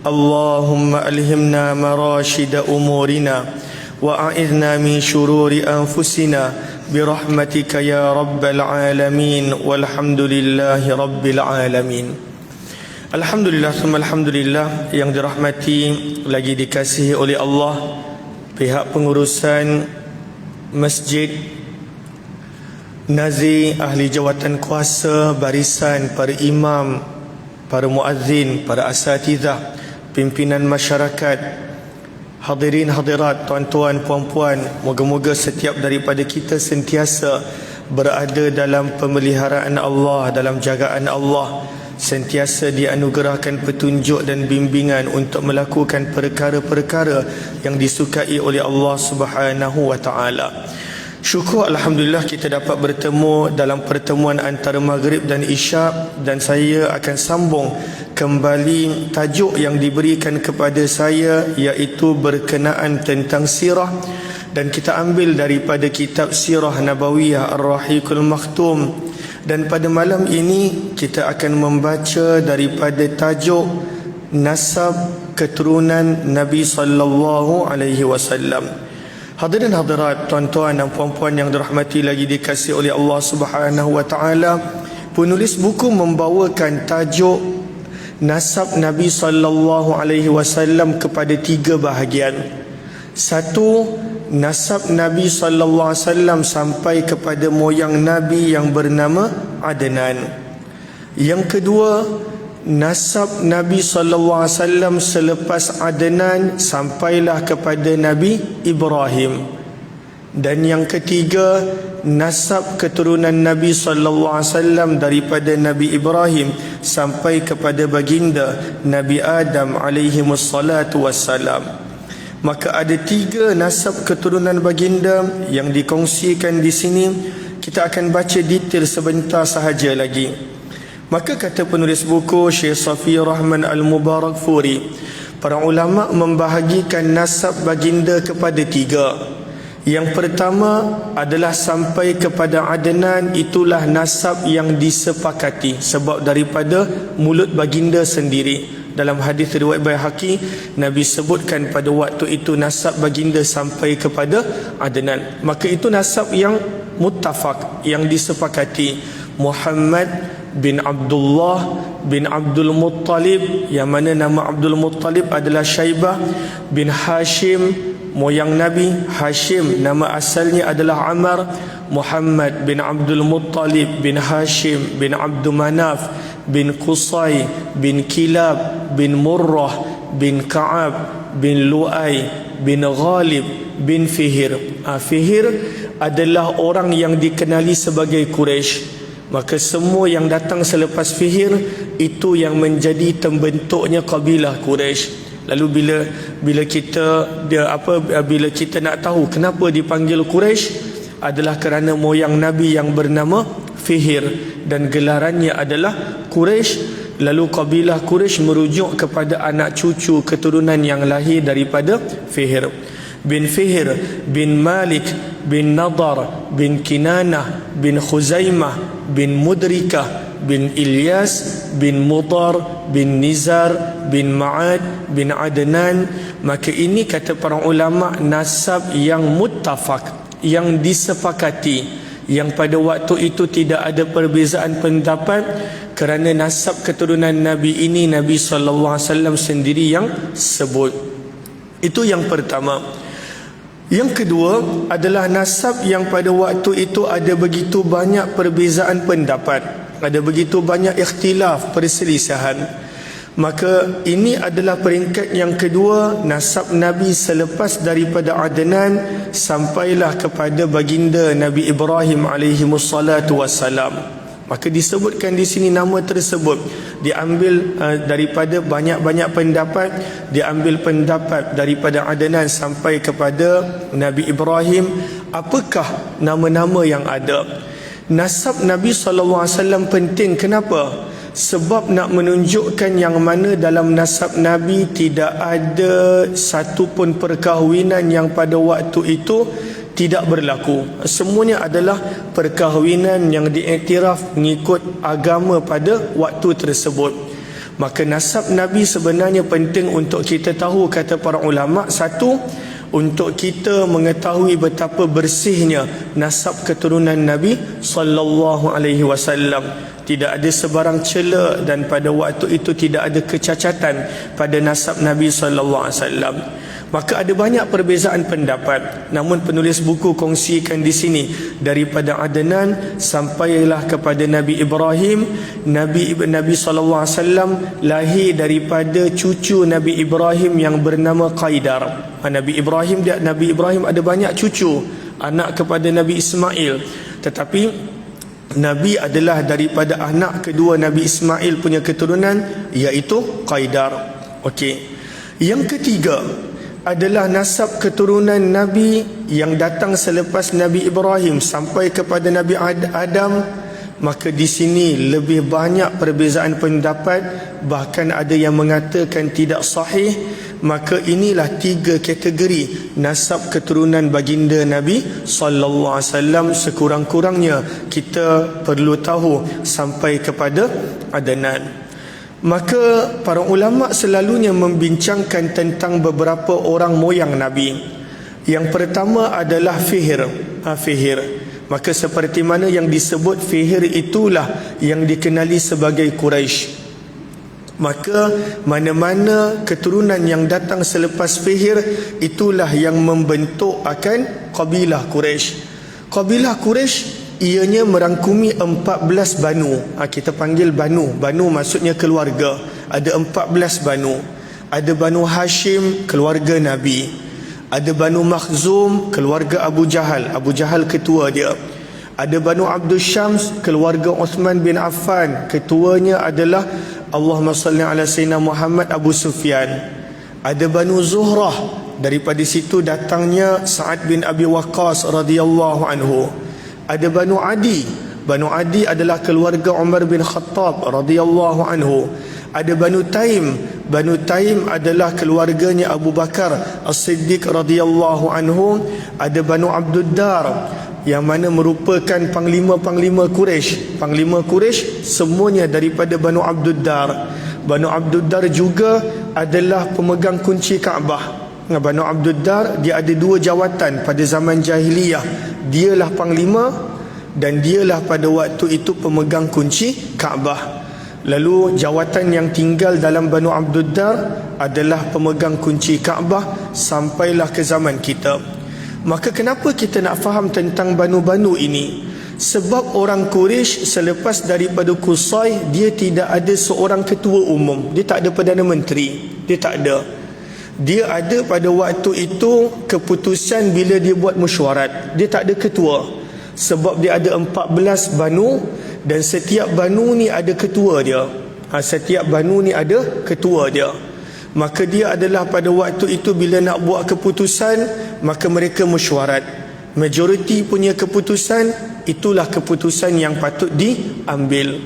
اللهم ألهمنا مراشد أمورنا وأعذنا من شرور أنفسنا برحمتك يا رب العالمين والحمد لله رب العالمين. Alhamdulillah, alhamdulillah, yang dirahmati lagi dikasihi oleh Allah, pihak pengurusan masjid, nazi, ahli jawatan kuasa, barisan, para imam, para muazzin, para asatidzah, pimpinan masyarakat, hadirin hadirat, tuan-tuan, puan-puan, moga-moga setiap daripada kita sentiasa berada dalam pemeliharaan Allah, dalam jagaan Allah, sentiasa dianugerahkan petunjuk dan bimbingan untuk melakukan perkara-perkara yang disukai oleh Allah Subhanahu wa taala. Syukur alhamdulillah kita dapat bertemu dalam pertemuan antara maghrib dan isyak, dan saya akan sambung kembali tajuk yang diberikan kepada saya, iaitu berkenaan tentang sirah, dan kita ambil daripada kitab Sirah Nabawiyah Ar-Rahiqul Maktum. Dan pada malam ini kita akan membaca daripada tajuk nasab keturunan Nabi sallallahu alaihi wasallam. Hadirin hadirat, tuan-tuan dan puan-puan yang dirahmati lagi dikasihi oleh Allah Subhanahu wa taala, penulis buku membawakan tajuk nasab Nabi sallallahu alaihi wasallam kepada 3 bahagian. Satu, nasab Nabi sallallahu alaihi wasallam sampai kepada moyang Nabi yang bernama Adnan. Yang kedua, nasab Nabi sallallahu alaihi wasallam selepas Adnan sampailah kepada Nabi Ibrahim. Dan yang ketiga, nasab keturunan Nabi sallallahu alaihi wasallam daripada Nabi Ibrahim sampai kepada baginda Nabi Adam alaihi wassalatu wassalam. Maka ada 3 nasab keturunan baginda yang dikongsikan di sini. Kita akan baca detail sebentar sahaja lagi. Maka kata penulis buku Syekh Safi Rahman Al-Mubarakfuri, para ulama membahagikan nasab baginda kepada 3. Yang pertama adalah sampai kepada Adnan, itulah nasab yang disepakati sebab daripada mulut baginda sendiri. Dalam hadis riwayat Baihaqi, Nabi sebutkan pada waktu itu nasab baginda sampai kepada Adnan. Maka itu nasab yang muttafaq, yang disepakati. Muhammad bin Abdullah bin Abdul Muttalib, yang mana nama Abdul Muttalib adalah Syaibah bin Hashim, moyang Nabi. Hashim nama asalnya adalah Ammar. Muhammad bin Abdul Muttalib bin Hashim bin Abdul Manaf bin Qusay bin Kilab bin Murrah bin Ka'ab bin Lu'ay bin Ghalib bin Fihir. Fihir adalah orang yang dikenali sebagai Quraisy. Maka semua yang datang selepas Fihir itu yang menjadi terbentuknya kabilah Quraisy. Lalu bila kita nak tahu kenapa dipanggil Quraisy, adalah kerana moyang Nabi yang bernama Fihir dan gelarannya adalah Quraisy. Lalu kabilah Quraisy merujuk kepada anak cucu keturunan yang lahir daripada Fihir. Bin Fihir bin Malik bin Nadar bin Kinanah bin Khuzaimah bin Mudrikah bin Ilyas bin Mudar bin Nizar bin Ma'ad bin Adnan. Maka ini kata para ulama nasab yang muttafaq, yang disepakati, yang pada waktu itu tidak ada perbezaan pendapat, kerana nasab keturunan Nabi ini Nabi SAW sendiri yang sebut. Itu yang pertama. Yang kedua adalah nasab yang pada waktu itu ada begitu banyak perbezaan pendapat, ada begitu banyak ikhtilaf, perselisihan. Maka ini adalah peringkat yang kedua, nasab Nabi selepas daripada Adnan sampailah kepada baginda Nabi Ibrahim alaihi wassalatu wassalam. Maka disebutkan di sini nama tersebut diambil daripada banyak-banyak pendapat, diambil pendapat daripada Adnan sampai kepada Nabi Ibrahim. Apakah nama-nama yang ada? Nasab Nabi SAW penting. Kenapa? Sebab nak menunjukkan yang mana dalam nasab Nabi tidak ada satu pun perkahwinan yang pada waktu itu tidak berlaku. Semuanya adalah perkahwinan yang diiktiraf mengikut agama pada waktu tersebut. Maka nasab Nabi sebenarnya penting untuk kita tahu, kata para ulama. Satu, untuk kita mengetahui betapa bersihnya nasab keturunan Nabi sallallahu alaihi wasallam. Tidak ada sebarang cela, dan pada waktu itu tidak ada kecacatan pada nasab Nabi sallallahu alaihi wasallam. Maka ada banyak perbezaan pendapat, namun penulis buku kongsikan di sini daripada Adnan sampailah kepada Nabi Ibrahim. Nabi sallallahu alaihi wasallam lahir daripada cucu Nabi Ibrahim yang bernama Qaidar. Nabi Ibrahim ada banyak cucu, anak kepada Nabi Ismail, tetapi Nabi adalah daripada anak kedua Nabi Ismail punya keturunan, iaitu Qaidar. Okey. Yang ketiga adalah nasab keturunan Nabi yang datang selepas Nabi Ibrahim sampai kepada Nabi Adam. Maka di sini lebih banyak perbezaan pendapat, bahkan ada yang mengatakan tidak sahih. Maka inilah 3 kategori nasab keturunan baginda Nabi sallallahu alaihi wasallam. Sekurang-kurangnya kita perlu tahu sampai kepada Adnan. Maka para ulama selalunya membincangkan tentang beberapa orang moyang Nabi. Yang pertama adalah Fihr. Maka seperti mana yang disebut, Fihr itulah yang dikenali sebagai Quraisy. Maka mana-mana keturunan yang datang selepas Fihr, itulah yang membentuk akan kabilah Quraisy. Kabilah Quraisy ianya merangkumi 14 banu. Kita panggil banu. Banu maksudnya keluarga. Ada 14 banu. Ada Banu Hashim, keluarga Nabi. Ada Banu Makhzum, keluarga Abu Jahal. Abu Jahal ketua dia. Ada Banu Abdul Syams, keluarga Uthman bin Affan. Ketuanya adalah Allahumma salli ala Sayyidina Muhammad, Abu Sufyan. Ada Banu Zuhrah, daripada situ datangnya Sa'ad bin Abi Waqqas radhiyallahu anhu. Ada Banu Adi. Banu Adi adalah keluarga Umar bin Khattab radhiyallahu anhu. Ada Banu Taim. Banu Taim adalah keluarganya Abu Bakar As-Siddiq radhiyallahu anhu. Ada Banu Abduddar, yang mana merupakan panglima-panglima Quraisy. Panglima Quraisy semuanya daripada Banu Abduddar. Banu Abduddar juga adalah pemegang kunci Kaabah. Banu Abduddar, dia ada 2 jawatan pada zaman jahiliyah. Dialah panglima dan dialah pada waktu itu pemegang kunci Kaabah. Lalu jawatan yang tinggal dalam Banu Abduddar adalah pemegang kunci Kaabah sampailah ke zaman kita. Maka kenapa kita nak faham tentang banu-banu ini? Sebab orang Quraisy selepas daripada Qusay, dia tidak ada seorang ketua umum. Dia tak ada Perdana Menteri. Dia tak ada. Dia ada pada waktu itu keputusan bila dia buat mesyuarat. Dia tak ada ketua. Sebab dia ada 14 banu, dan setiap banu ni ada ketua dia. Setiap banu ni ada ketua dia. Maka dia adalah pada waktu itu bila nak buat keputusan, maka mereka mesyuarat. Majoriti punya keputusan, itulah keputusan yang patut diambil.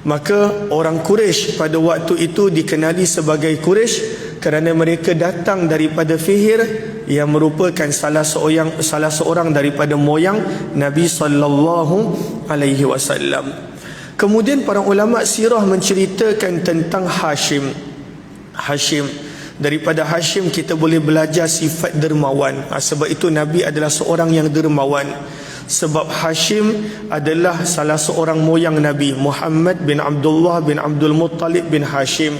Maka orang Quraisy pada waktu itu dikenali sebagai Quraisy kerana mereka datang daripada Fihr, yang merupakan salah seorang daripada moyang Nabi sallallahu alaihi wasallam. Kemudian para ulama sirah menceritakan tentang Hashim. Daripada Hashim kita boleh belajar sifat dermawan. Sebab itu Nabi adalah seorang yang dermawan. Sebab Hashim adalah salah seorang moyang Nabi, Muhammad bin Abdullah bin Abdul Muttalib bin Hashim.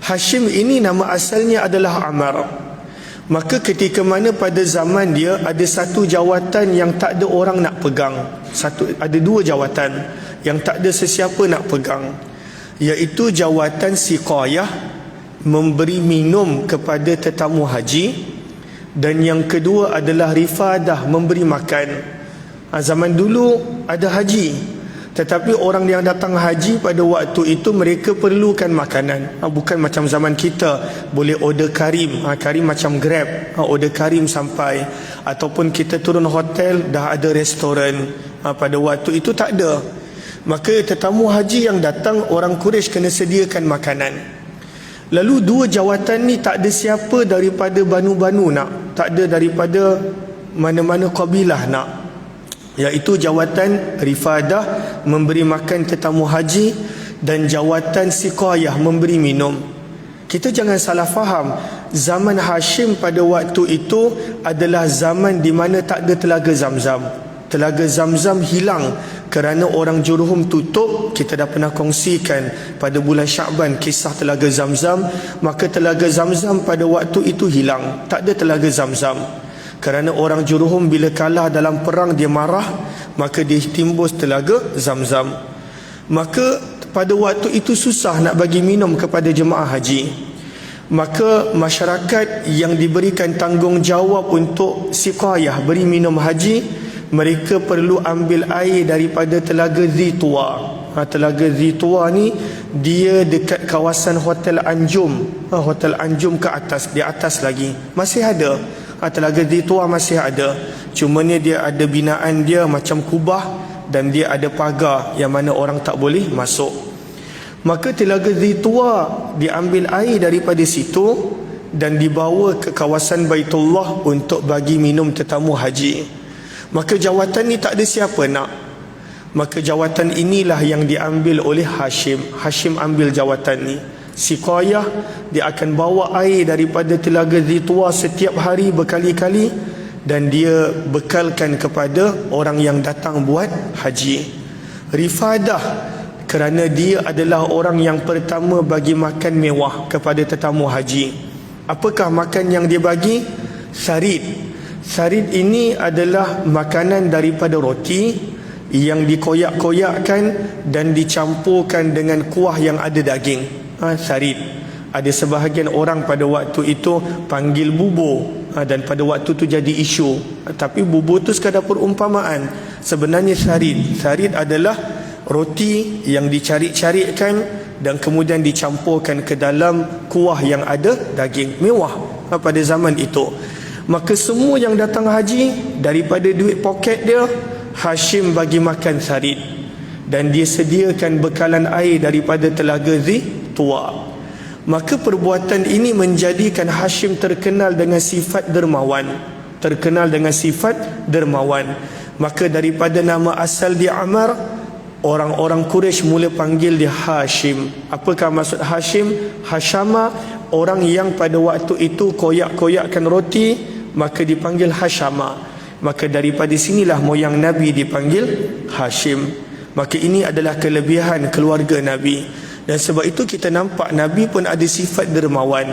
Hashim ini nama asalnya adalah Amar. Maka ketika mana pada zaman dia ada satu jawatan yang tak ada orang nak pegang. Ada 2 jawatan yang tak ada sesiapa nak pegang, iaitu jawatan siqayah, memberi minum kepada tetamu haji, dan yang kedua adalah rifadah, memberi makan. Zaman dulu ada haji, tetapi orang yang datang haji pada waktu itu mereka perlukan makanan. Bukan macam zaman kita boleh order karim. Karim macam Grab, order karim sampai. Ataupun kita turun hotel dah ada restoran. Pada waktu itu tak ada. Maka tetamu haji yang datang, orang Quraisy kena sediakan makanan. Lalu 2 jawatan ni tak ada siapa daripada banu-banu nak. Tak ada daripada mana-mana kabilah nak, iaitu jawatan rifadah, memberi makan tetamu haji, dan jawatan siqayah, memberi minum. Kita jangan salah faham, zaman Hashim pada waktu itu adalah zaman di mana tak ada telaga Zamzam. Telaga Zamzam hilang kerana orang Jurhum tutup. Kita dah pernah kongsikan pada bulan Sya'ban kisah telaga Zamzam. Maka telaga Zamzam pada waktu itu hilang, tak ada telaga Zamzam. Kerana orang Jurhum bila kalah dalam perang dia marah, maka dia timbus telaga Zamzam. Maka pada waktu itu susah nak bagi minum kepada jemaah haji. Maka masyarakat yang diberikan tanggungjawab untuk siqayah, beri minum haji, mereka perlu ambil air daripada telaga Zituwa. Telaga Zituwa ni dia dekat kawasan Hotel Anjum. Hotel Anjum ke atas, di atas lagi masih ada. Telaga Zituwa masih ada. Cumanya dia ada binaan dia macam kubah dan dia ada pagar yang mana orang tak boleh masuk. Maka telaga Zituwa diambil air daripada situ dan dibawa ke kawasan Baitullah untuk bagi minum tetamu haji. Maka jawatan ni tak ada siapa nak. Maka jawatan inilah yang diambil oleh Hashim. Hashim ambil jawatan ni. Siqayah, dia akan bawa air daripada telaga Zituwa setiap hari berkali-kali dan dia bekalkan kepada orang yang datang buat haji. Rifadah, kerana dia adalah orang yang pertama bagi makan mewah kepada tetamu haji. Apakah makan yang dia bagi? Sarid. Sarid ini adalah makanan daripada roti yang dikoyak-koyakkan dan dicampurkan dengan kuah yang ada daging. Sarid. Ada sebahagian orang pada waktu itu panggil bubur, dan pada waktu itu jadi isu. Tapi bubur itu sekadar perumpamaan. Sebenarnya sarid. Sarid adalah roti yang dicarik-carikkan dan kemudian dicampurkan ke dalam kuah yang ada daging. Mewah pada zaman itu. Maka semua yang datang haji, daripada duit poket dia, Hashim bagi makan sarid. Dan dia sediakan bekalan air daripada telaga Zituwa. Maka perbuatan ini menjadikan Hashim terkenal dengan sifat dermawan. Terkenal dengan sifat dermawan. Maka daripada nama asal dia Amar, orang-orang Quraisy mula panggil dia Hashim. Apakah maksud Hashim? Hashama, orang yang pada waktu itu koyak-koyakkan roti, maka dipanggil Hashama. Maka daripada sinilah moyang Nabi dipanggil Hashim. Maka ini adalah kelebihan keluarga Nabi. Dan sebab itu kita nampak Nabi pun ada sifat dermawan,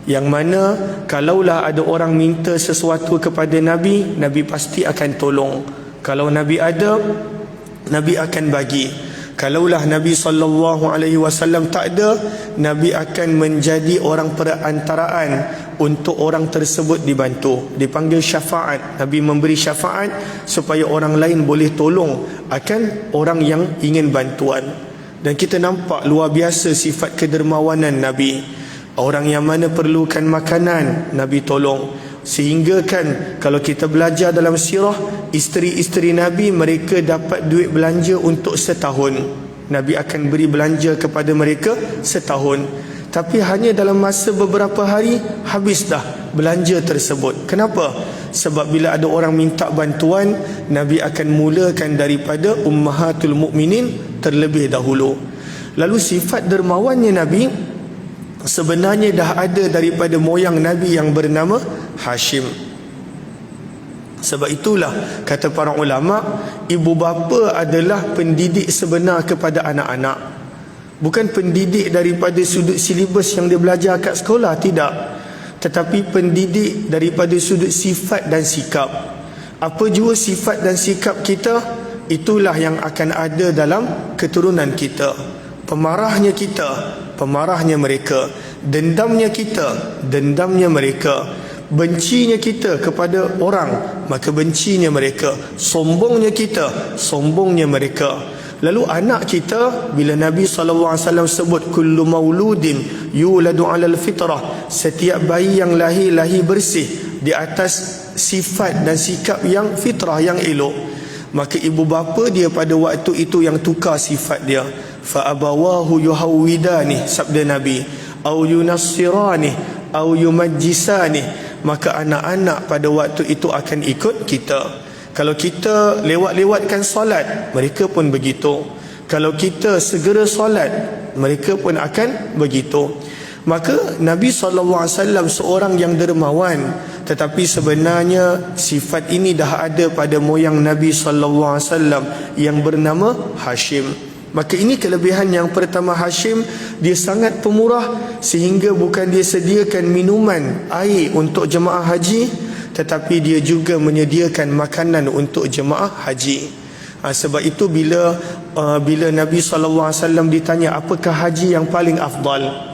yang mana kalaulah ada orang minta sesuatu kepada Nabi, Nabi pasti akan tolong. Kalau Nabi ada, Nabi akan bagi. Kalaulah Nabi SAW tak ada, Nabi akan menjadi orang perantaraan untuk orang tersebut dibantu. Dipanggil syafaat. Nabi memberi syafaat supaya orang lain boleh tolong akan orang yang ingin bantuan. Dan kita nampak luar biasa sifat kedermawanan Nabi. Orang yang mana perlukan makanan, Nabi tolong. Sehingga kan kalau kita belajar dalam sirah, isteri-isteri Nabi mereka dapat duit belanja untuk setahun. Nabi akan beri belanja kepada mereka setahun. Tapi hanya dalam masa beberapa hari habis dah belanja tersebut. Kenapa? Sebab bila ada orang minta bantuan, Nabi akan mulakan daripada ummahatul mukminin terlebih dahulu. Lalu sifat dermawannya Nabi sebenarnya dah ada daripada moyang Nabi yang bernama Hashim. Sebab itulah kata para ulama, ibu bapa adalah pendidik sebenar kepada anak-anak. Bukan pendidik daripada sudut silibus yang dia belajar kat sekolah, tidak. Tetapi pendidik daripada sudut sifat dan sikap. Apa jua sifat dan sikap kita, itulah yang akan ada dalam keturunan kita. Pemarahnya kita, pemarahnya mereka. Dendamnya kita, dendamnya mereka. Bencinya kita kepada orang, maka bencinya mereka. Sombongnya kita, sombongnya mereka. Lalu anak kita, bila Nabi SAW sebut kullu mauludin yuladu alal fitrah, setiap bayi yang lahir bersih di atas sifat dan sikap yang fitrah, yang elok. Maka ibu bapa dia pada waktu itu yang tukar sifat dia. Fa abawahu yuhawwidani, sabda Nabi, au yunassirani au yumajjisani. Maka anak-anak pada waktu itu akan ikut kita. Kalau kita lewat-lewatkan solat, mereka pun begitu. Kalau kita segera solat, mereka pun akan begitu. Maka Nabi SAW seorang yang dermawan, tetapi sebenarnya sifat ini dah ada pada moyang Nabi SAW yang bernama Hashim. Maka ini kelebihan yang pertama Hashim, dia sangat pemurah sehingga bukan dia sediakan minuman, air untuk jemaah haji, tetapi dia juga menyediakan makanan untuk jemaah haji. Sebab itu bila Nabi SAW ditanya apakah haji yang paling afdal,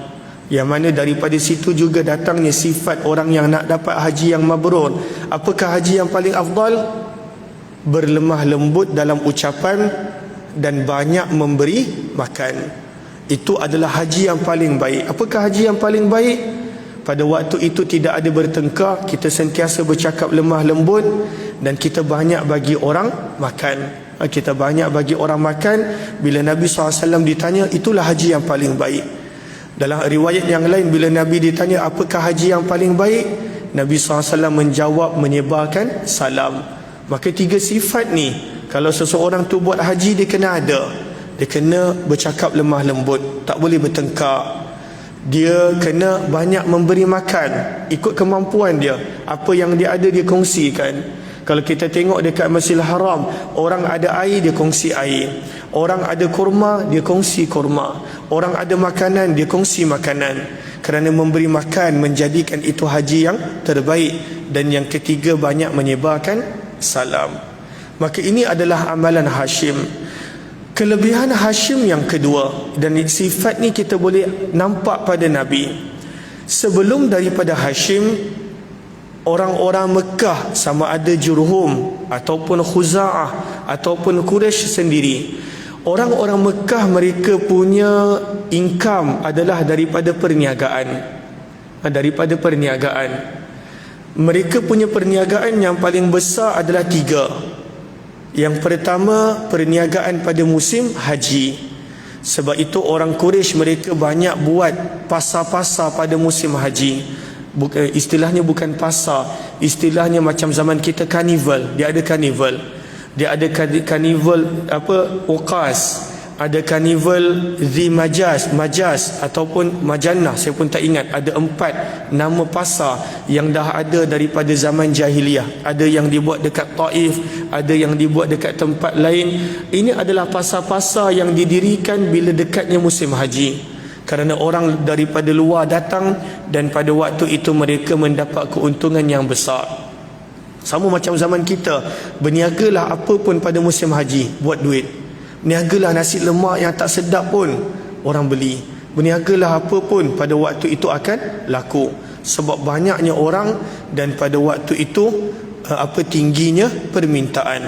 yang mana daripada situ juga datangnya sifat orang yang nak dapat haji yang mabrur. Apakah haji yang paling afdal? Berlemah lembut dalam ucapan dan banyak memberi makan. Itu adalah haji yang paling baik. Apakah haji yang paling baik? Pada waktu itu tidak ada bertengkar, kita sentiasa bercakap lemah lembut, dan kita banyak bagi orang makan. Kita banyak bagi orang makan. Bila Nabi SAW ditanya, itulah haji yang paling baik. Dalam riwayat yang lain, bila Nabi ditanya apakah haji yang paling baik, Nabi SAW menjawab menyebarkan salam. Maka tiga sifat ni, kalau seseorang tu buat haji, dia kena ada. Dia kena bercakap lemah lembut, tak boleh bertengkar. Dia kena banyak memberi makan ikut kemampuan dia. Apa yang dia ada dia kongsikan. Kalau kita tengok dekat Masjidil Haram, orang ada air dia kongsi air, orang ada kurma dia kongsi kurma, orang ada makanan dia kongsi makanan. Kerana memberi makan menjadikan itu haji yang terbaik. Dan yang ketiga, banyak menyebarkan salam. Maka ini adalah amalan Hashim. Kelebihan Hashim yang kedua, dan sifat ni kita boleh nampak pada Nabi. Sebelum daripada Hashim, orang-orang Mekah, sama ada Jurhum ataupun Khuza'ah ataupun Quraisy sendiri, orang-orang Mekah mereka punya income adalah daripada perniagaan. Mereka punya perniagaan yang paling besar adalah tiga. Yang pertama, perniagaan pada musim haji. Sebab itu orang Quraisy mereka banyak buat pasar-pasar pada musim haji. Istilahnya bukan pasar, istilahnya macam zaman kita karnival. Dia ada karnival Uqas, ada karnival Majas ataupun Majannah, saya pun tak ingat. Ada 4 nama pasar yang dah ada daripada zaman jahiliyah. Ada yang dibuat dekat Taif, ada yang dibuat dekat tempat lain. Ini adalah pasar-pasar yang didirikan bila dekatnya musim haji, kerana orang daripada luar datang, dan pada waktu itu mereka mendapat keuntungan yang besar. Sama macam zaman kita, berniagalah apa pun pada musim haji, buat duit. Berniagalah nasi lemak yang tak sedap pun orang beli. Berniagalah apa pun, pada waktu itu akan laku. Sebab banyaknya orang, dan pada waktu itu tingginya permintaan.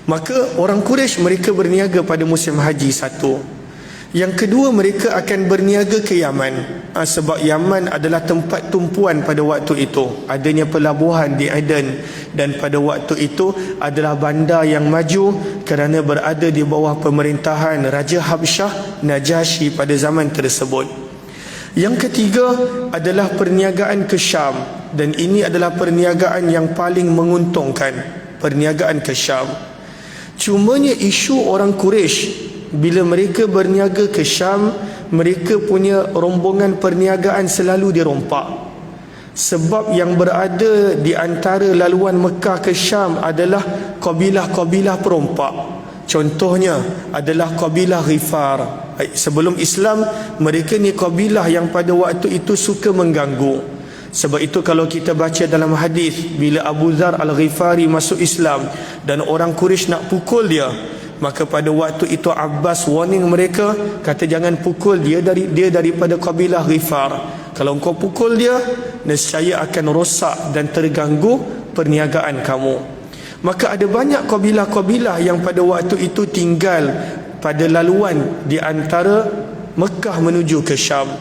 Maka orang Quraisy mereka berniaga pada musim haji, satu. Yang kedua, mereka akan berniaga ke Yaman. Sebab Yaman adalah tempat tumpuan pada waktu itu. Adanya pelabuhan di Aden, dan pada waktu itu adalah bandar yang maju kerana berada di bawah pemerintahan Raja Habsyah Najasyi pada zaman tersebut. Yang ketiga adalah perniagaan ke Syam, dan ini adalah perniagaan yang paling menguntungkan, perniagaan ke Syam. Cumanya isu orang Quraisy, bila mereka berniaga ke Syam, mereka punya rombongan perniagaan selalu dirompak. Sebab yang berada di antara laluan Mekah ke Syam adalah kabilah-kabilah perompak. Contohnya adalah kabilah Ghifar. Sebelum Islam, mereka ni kabilah yang pada waktu itu suka mengganggu. Sebab itu kalau kita baca dalam hadis, bila Abu Dzar Al-Ghifari masuk Islam dan orang Quraisy nak pukul dia, maka pada waktu itu Abbas warning mereka, kata jangan pukul dia, daripada kabilah Ghifar. Kalau engkau pukul dia, nescaya akan rosak dan terganggu perniagaan kamu. Maka ada banyak kabilah-kabilah yang pada waktu itu tinggal pada laluan di antara Mekah menuju ke Syam.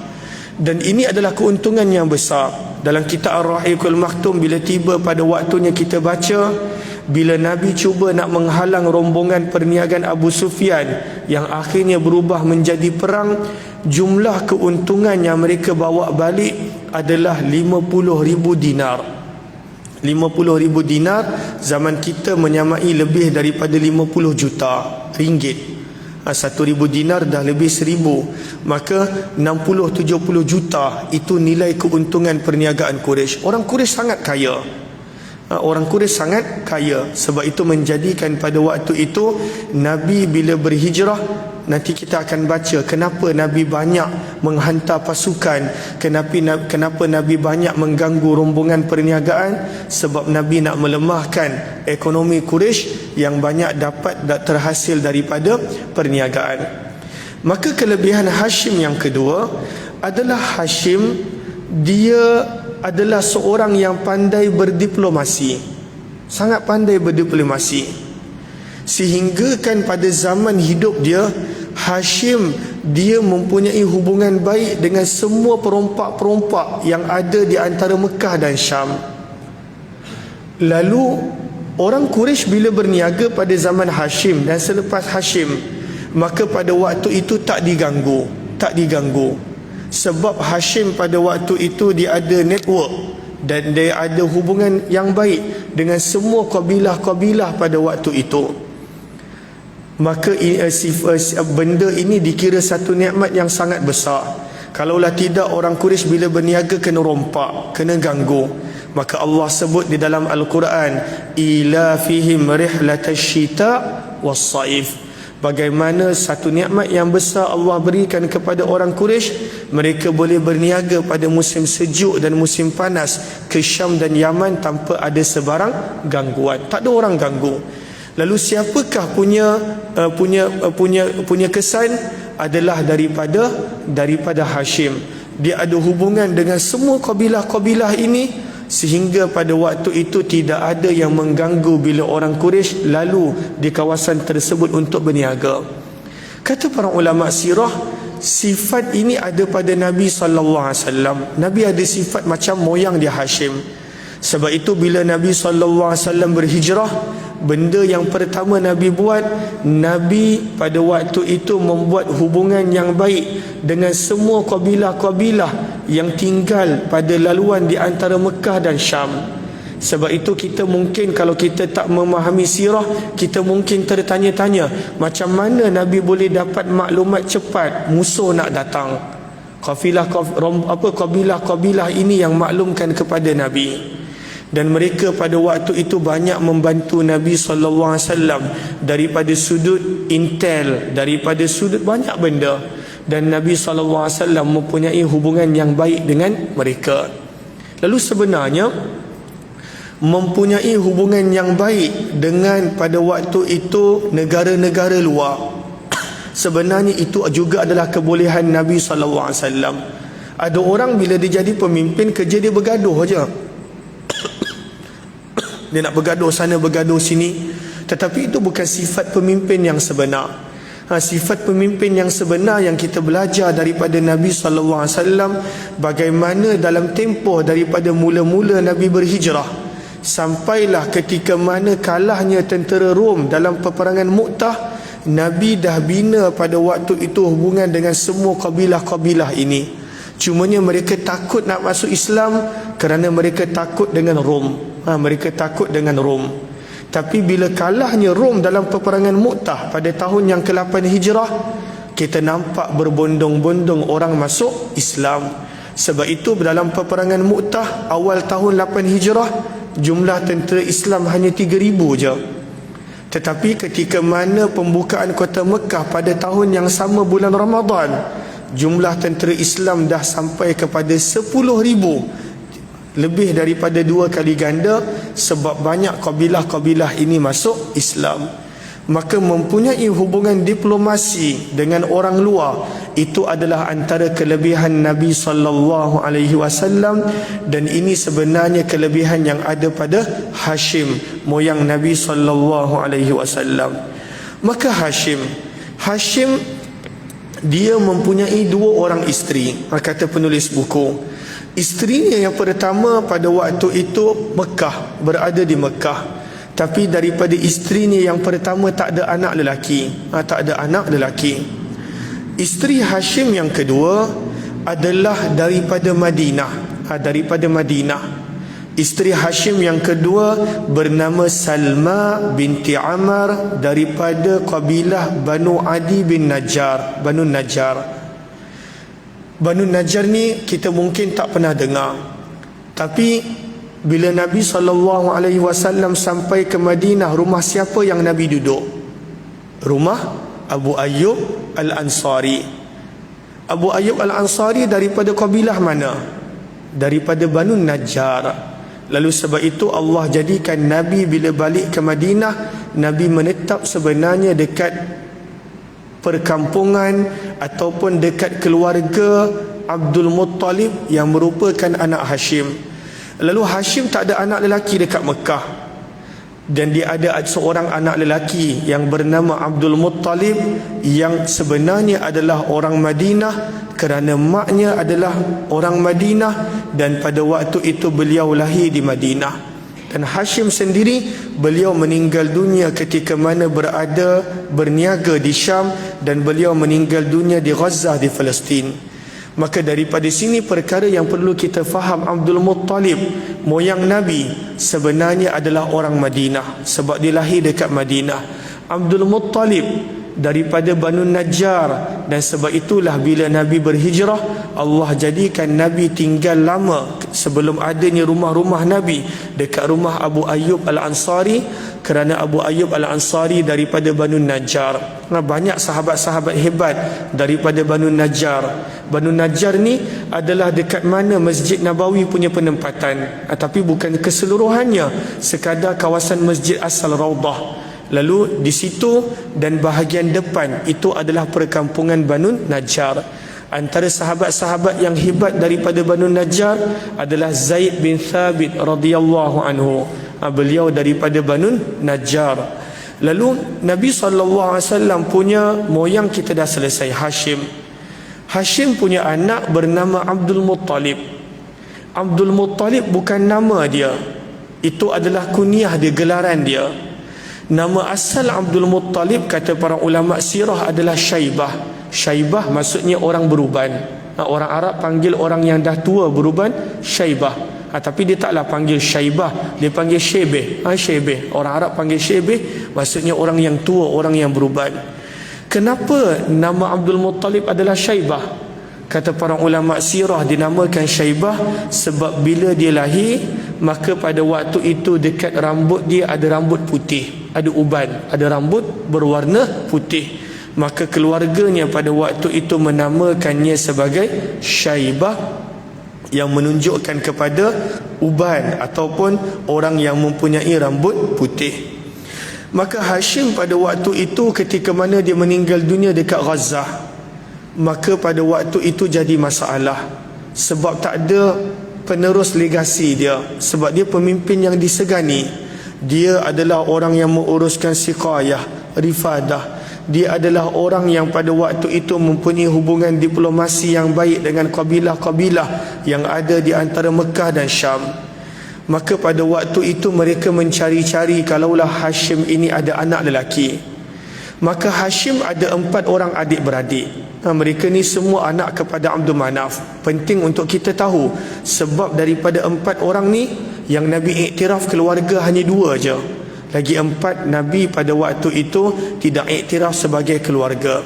Dan ini adalah keuntungan yang besar. Dalam kitab Ar-Rahiqul Maktum, bila tiba pada waktunya kita baca, bila Nabi cuba nak menghalang rombongan perniagaan Abu Sufyan yang akhirnya berubah menjadi perang, jumlah keuntungan yang mereka bawa balik adalah 50,000 dinar. 50,000 dinar zaman kita menyamai lebih daripada 50 juta ringgit. 1,000 dinar dah lebih 1,000, maka 60-70 juta itu nilai keuntungan perniagaan Quraisy. Orang Quraisy sangat kaya. Orang Quraisy sangat kaya. Sebab itu menjadikan pada waktu itu Nabi bila berhijrah, nanti kita akan baca kenapa Nabi banyak menghantar pasukan, kenapa Nabi banyak mengganggu rombongan perniagaan. Sebab Nabi nak melemahkan ekonomi Quraisy yang banyak dapat terhasil daripada perniagaan. Maka kelebihan Hashim yang kedua adalah Hashim, dia adalah seorang yang pandai berdiplomasi, sangat pandai berdiplomasi, sehingga kan pada zaman hidup dia, Hashim dia mempunyai hubungan baik dengan semua perompak-perompak yang ada di antara Mekah dan Syam. Lalu orang Quraisy bila berniaga pada zaman Hashim dan selepas Hashim, maka pada waktu itu tak diganggu. Sebab Hashim pada waktu itu dia ada network dan dia ada hubungan yang baik dengan semua kabilah-kabilah pada waktu itu. Maka benda ini dikira satu nikmat yang sangat besar. Kalaulah tidak, orang Quraisy bila berniaga kena rompak, kena ganggu. Maka Allah sebut di dalam Al-Quran, ila fihim rihlatash syita was-saif. Bagaimana satu nikmat yang besar Allah berikan kepada orang Quraisy, mereka boleh berniaga pada musim sejuk dan musim panas ke Syam dan Yaman tanpa ada sebarang gangguan. Tak ada orang ganggu. Lalu siapakah punya kesan? Adalah daripada Hashim. Dia ada hubungan dengan semua kabilah-kabilah ini, sehingga pada waktu itu tidak ada yang mengganggu bila orang Quraisy lalu di kawasan tersebut untuk berniaga. Kata para ulama sirah, sifat ini ada pada Nabi SAW. Nabi ada sifat macam moyang dia Hashim. Sebab itu bila Nabi SAW berhijrah, benda yang pertama Nabi buat, Nabi pada waktu itu membuat hubungan yang baik dengan semua kabilah-kabilah yang tinggal pada laluan di antara Mekah dan Syam. Sebab itu kita mungkin kalau kita tak memahami sirah, kita mungkin tertanya-tanya macam mana Nabi boleh dapat maklumat cepat musuh nak datang. Kabilah-kabilah ini yang maklumkan kepada Nabi. Dan mereka pada waktu itu banyak membantu Nabi SAW daripada sudut intel, daripada sudut banyak benda. Dan Nabi SAW mempunyai hubungan yang baik dengan mereka. Lalu sebenarnya mempunyai hubungan yang baik dengan pada waktu itu negara-negara luar, sebenarnya itu juga adalah kebolehan Nabi SAW. Ada orang bila dia jadi pemimpin, kerja dia bergaduh saja. Dia nak bergaduh sana, bergaduh sini. Tetapi itu bukan sifat pemimpin yang sebenar. Sifat pemimpin yang sebenar yang kita belajar daripada Nabi SAW, bagaimana dalam tempoh daripada mula-mula Nabi berhijrah sampailah ketika mana kalahnya tentera Rom dalam peperangan Mu'tah, Nabi dah bina pada waktu itu hubungan dengan semua kabilah-kabilah ini. Cumanya mereka takut nak masuk Islam kerana mereka takut dengan Rom. Mereka takut dengan Rom. Tapi bila kalahnya Rom dalam peperangan Mu'tah pada tahun yang ke-8 Hijrah, kita nampak berbondong-bondong orang masuk Islam. Sebab itu dalam peperangan Mu'tah awal tahun 8 Hijrah, jumlah tentera Islam hanya 3,000 je. Tetapi ketika mana pembukaan kota Mekah pada tahun yang sama bulan Ramadan, jumlah tentera Islam dah sampai kepada 10,000, lebih daripada 2 kali ganda. Sebab banyak kabilah-kabilah ini masuk Islam. Maka mempunyai hubungan diplomasi dengan orang luar, itu adalah antara kelebihan Nabi SAW. Dan ini sebenarnya kelebihan yang ada pada Hashim, moyang Nabi SAW. Maka Hashim dia mempunyai 2 orang isteri. Kata penulis buku, isterinya yang pertama pada waktu itu Mekah, berada di Mekah. Tapi daripada isterinya yang pertama tak ada anak lelaki. Isteri Hashim yang kedua adalah daripada Madinah. Isteri Hashim yang kedua bernama Salma binti Amr daripada kabilah Banu Adi bin Najjar, Banu Najjar. Banu Najjar ni kita mungkin tak pernah dengar. Tapi bila Nabi SAW sampai ke Madinah, rumah siapa yang Nabi duduk? Rumah Abu Ayyub Al-Ansari. Abu Ayyub Al-Ansari daripada kabilah mana? Daripada Banu Najjar. Lalu sebab itu Allah jadikan Nabi bila balik ke Madinah, Nabi menetap sebenarnya dekat perkampungan ataupun dekat keluarga Abdul Muttalib yang merupakan anak Hashim. Lalu Hashim tak ada anak lelaki dekat Mekah, dan dia ada seorang anak lelaki yang bernama Abdul Muttalib yang sebenarnya adalah orang Madinah kerana maknya adalah orang Madinah, dan pada waktu itu beliau lahir di Madinah. Dan Hashim sendiri, beliau meninggal dunia ketika mana berniaga di Syam, dan beliau meninggal dunia di Gaza di Palestin. Maka daripada sini perkara yang perlu kita faham, Abdul Muttalib moyang Nabi sebenarnya adalah orang Madinah sebab dia lahir dekat Madinah. Abdul Muttalib daripada Banu Najjar, dan sebab itulah bila Nabi berhijrah, Allah jadikan Nabi tinggal lama sebelum adanya rumah-rumah Nabi dekat rumah Abu Ayyub Al-Ansari, kerana Abu Ayyub Al-Ansari daripada Banu Najjar. Banyak sahabat-sahabat hebat daripada Banu Najjar. Banu Najjar ni adalah dekat mana Masjid Nabawi punya penempatan, tapi bukan keseluruhannya, sekadar kawasan Masjid Asal Raudah. Lalu di situ dan bahagian depan itu adalah perkampungan Banu Najjar. Antara sahabat-sahabat yang hebat daripada Banu Najjar adalah Zaid bin Thabit radhiyallahu anhu. Beliau daripada Banu Najjar. Lalu Nabi SAW punya moyang kita dah selesai, Hashim. Hashim punya anak bernama Abdul Muttalib. Abdul Muttalib bukan nama dia, itu adalah kunyah dia, gelaran dia. Nama asal Abdul Muttalib kata para ulama sirah adalah Syaibah. Syaibah maksudnya orang beruban. Orang Arab panggil orang yang dah tua beruban Syaibah. Tapi dia taklah panggil Syaibah, dia panggil Syebeh. Syebeh. Orang Arab panggil Syebeh, maksudnya orang yang tua, orang yang beruban. Kenapa nama Abdul Muttalib adalah Syaibah? Kata para ulama sirah dinamakan Syaibah sebab bila dia lahir, maka pada waktu itu dekat rambut dia ada rambut putih, ada uban, ada rambut berwarna putih. Maka keluarganya pada waktu itu menamakannya sebagai Syaibah, yang menunjukkan kepada uban ataupun orang yang mempunyai rambut putih. Maka Hashim pada waktu itu ketika mana dia meninggal dunia dekat Gaza, maka pada waktu itu jadi masalah sebab tak ada penerus legasi dia, sebab dia pemimpin yang disegani. Dia adalah orang yang menguruskan siqayah, rifadah. Dia adalah orang yang pada waktu itu mempunyai hubungan diplomasi yang baik dengan kabilah-kabilah yang ada di antara Mekah dan Syam. Maka pada waktu itu mereka mencari-cari kalaulah Hashim ini ada anak lelaki. Maka Hashim ada 4 orang adik-beradik. Mereka ni semua anak kepada Abdul Manaf. Penting untuk kita tahu, sebab daripada 4 orang ni yang Nabi iktiraf keluarga hanya 2 je. Lagi 4 Nabi pada waktu itu tidak iktiraf sebagai keluarga.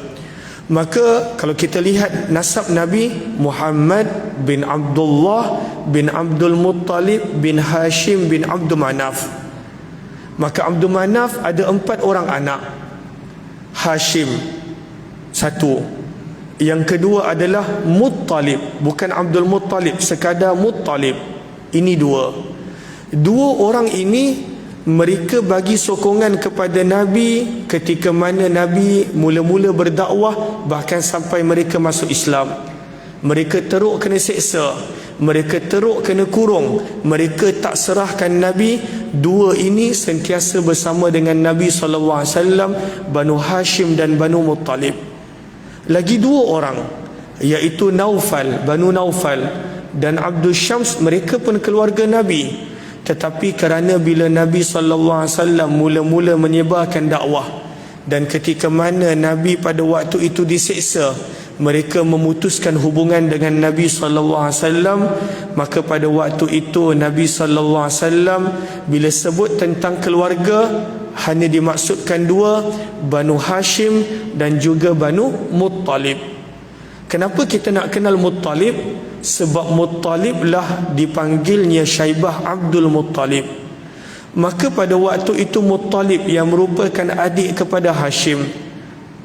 Maka kalau kita lihat nasab Nabi, Muhammad bin Abdullah bin Abdul Muttalib bin Hashim bin Abdul Manaf. Maka Abdul Manaf ada 4 orang anak. Hashim 1. Yang kedua adalah Muttalib, bukan Abdul Muttalib, sekadar Muttalib. Ini 2. 2 orang ini mereka bagi sokongan kepada Nabi ketika mana Nabi mula-mula berdakwah, bahkan sampai mereka masuk Islam. Mereka teruk kena seksa, mereka teruk kena kurung, mereka tak serahkan Nabi. 2 ini sentiasa bersama dengan Nabi SAW, Banu Hashim dan Banu Muttalib. Lagi 2 orang, iaitu Naufal, Banu Naufal dan Abdul Syams, mereka pun keluarga Nabi. Tetapi kerana bila Nabi SAW mula-mula menyebarkan dakwah, dan ketika mana Nabi pada waktu itu diseksa, mereka memutuskan hubungan dengan Nabi SAW, maka pada waktu itu Nabi SAW bila sebut tentang keluarga hanya dimaksudkan dua, Banu Hashim dan juga Banu Muttalib. Kenapa kita nak kenal Muttalib? Sebab Muttalib lah dipanggilnya Syaibah Abdul Muttalib. Maka pada waktu itu Muttalib yang merupakan adik kepada Hashim,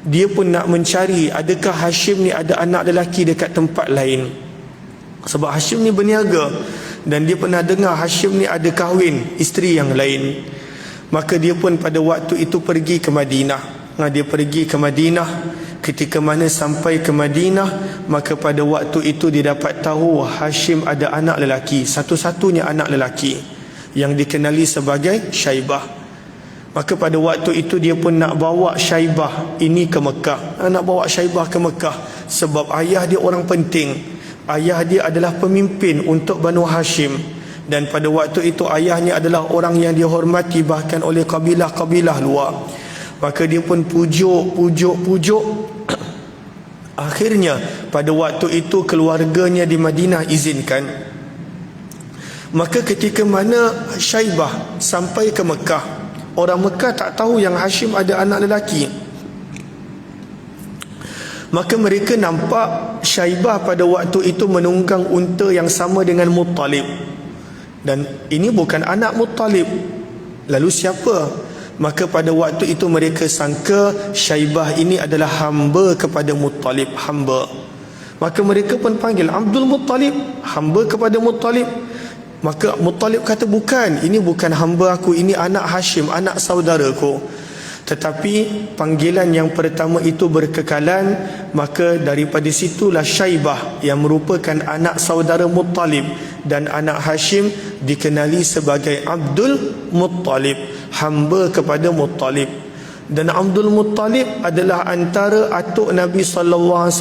dia pun nak mencari adakah Hashim ni ada anak lelaki dekat tempat lain. Sebab Hashim ni berniaga dan dia pernah dengar Hashim ni ada kahwin isteri yang lain. Maka dia pun pada waktu itu pergi ke Madinah. Dia pergi ke Madinah. Ketika mana sampai ke Madinah, maka pada waktu itu dia dapat tahu Hashim ada anak lelaki, satu-satunya anak lelaki yang dikenali sebagai Syaibah. Maka pada waktu itu dia pun nak bawa Syaibah ini ke Mekah. Nak bawa Syaibah ke Mekah sebab ayah dia orang penting. Ayah dia adalah pemimpin untuk Banu Hashim. Dan pada waktu itu ayahnya adalah orang yang dihormati bahkan oleh kabilah-kabilah luar. Maka dia pun pujuk. Akhirnya pada waktu itu keluarganya di Madinah izinkan. Maka ketika mana Syaibah sampai ke Mekah, orang Mekah tak tahu yang Hashim ada anak lelaki. Maka mereka nampak Syaibah pada waktu itu menunggang unta yang sama dengan Muttalib. Dan ini bukan anak Muttalib. Lalu siapa? Maka pada waktu itu mereka sangka Syaibah ini adalah hamba kepada Muttalib, hamba. Maka mereka pun panggil Abdul Muttalib, hamba kepada Muttalib. Maka Muttalib kata, bukan, ini bukan hamba aku, ini anak Hashim, anak saudaraku. Tetapi panggilan yang pertama itu berkekalan. Maka daripada situlah Syaibah yang merupakan anak saudara Muttalib dan anak Hashim dikenali sebagai Abdul Muttalib, hamba kepada Muttalib. Dan Abdul Muttalib adalah antara atuk Nabi SAW